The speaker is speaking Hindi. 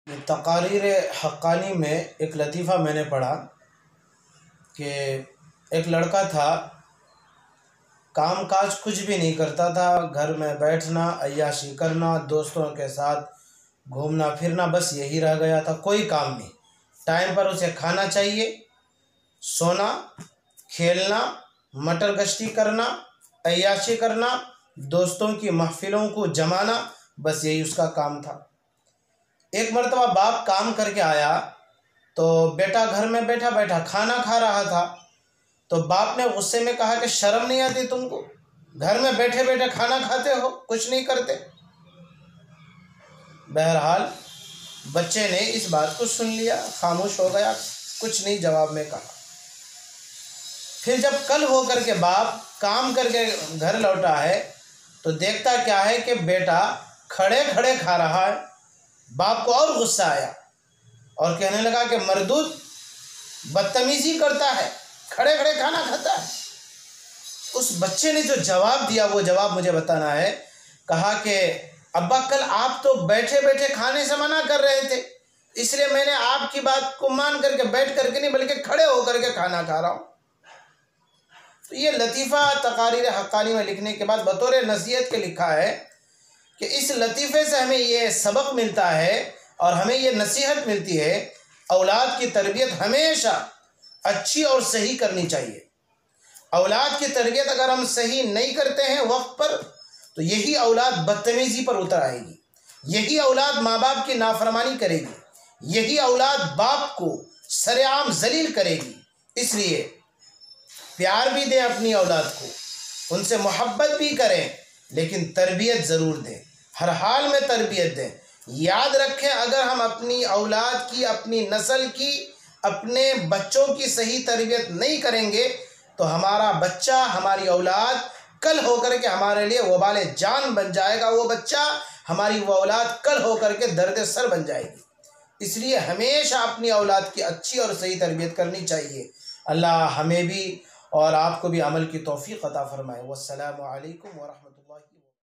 तकारीर हक्कानी में एक लतीफ़ा मैंने पढ़ा कि एक लड़का था, काम काज कुछ भी नहीं करता था, घर में बैठना, अय्याशी करना, दोस्तों के साथ घूमना फिरना, बस यही रह गया था। कोई काम नहीं। टाइम पर उसे खाना चाहिए, सोना, खेलना, मटर गश्ती करना, अय्याशी करना, दोस्तों की महफिलों को जमाना, बस यही उसका काम था। एक मर्तबा बाप काम करके आया तो बेटा घर में बैठा बैठा खाना खा रहा था। तो बाप ने गुस्से में कहा कि शर्म नहीं आती तुमको? घर में बैठे बैठे खाना खाते हो, कुछ नहीं करते। बहरहाल बच्चे ने इस बात को सुन लिया, खामोश हो गया, कुछ नहीं जवाब में कहा। फिर जब कल हो करके बाप काम करके घर लौटा है तो देखता क्या है कि बेटा खड़े खड़े खा रहा है। बाप को और गुस्सा आया और कहने लगा कि मरदूद, बदतमीजी करता है, खड़े खड़े खाना खाता है। उस बच्चे ने जो जवाब दिया वो जवाब मुझे बताना है। कहा कि अब्बा, कल आप तो बैठे बैठे खाने से मना कर रहे थे, इसलिए मैंने आपकी बात को मान करके बैठ करके नहीं बल्कि खड़े होकर के खाना खा रहा हूँ। तो ये लतीफ़ा तकारीर हक्कानी में लिखने के बाद बतौर नसीहत के लिखा है कि इस लतीफ़े से हमें ये सबक मिलता है और हमें ये नसीहत मिलती है, औलाद की तरबियत हमेशा अच्छी और सही करनी चाहिए। औलाद की तरबियत अगर हम सही नहीं करते हैं वक्त पर, तो यही औलाद बदतमीज़ी पर उतर आएगी, यही औलाद माँ बाप की नाफरमानी करेगी, यही औलाद बाप को सरेआम जलील करेगी। इसलिए प्यार भी दें अपनी औलाद को, उनसे मोहब्बत भी करें, लेकिन तरबियत ज़रूर दें, हर हाल में तरबियत दें। याद रखें, अगर हम अपनी औलाद की, अपनी नस्ल की, अपने बच्चों की सही तरबियत नहीं करेंगे तो हमारा बच्चा, हमारी औलाद कल होकर के हमारे लिए वबाल जान बन जाएगा। वो बच्चा, हमारी वो औलाद कल होकर के दर्द सर बन जाएगी। इसलिए हमेशा अपनी औलाद की अच्छी और सही तरबियत करनी चाहिए। अल्लाह हमें भी और आपको भी अमल की तौफीक अता फरमाए। वस्सलामु अलैकुम व रहमतुल्लाह।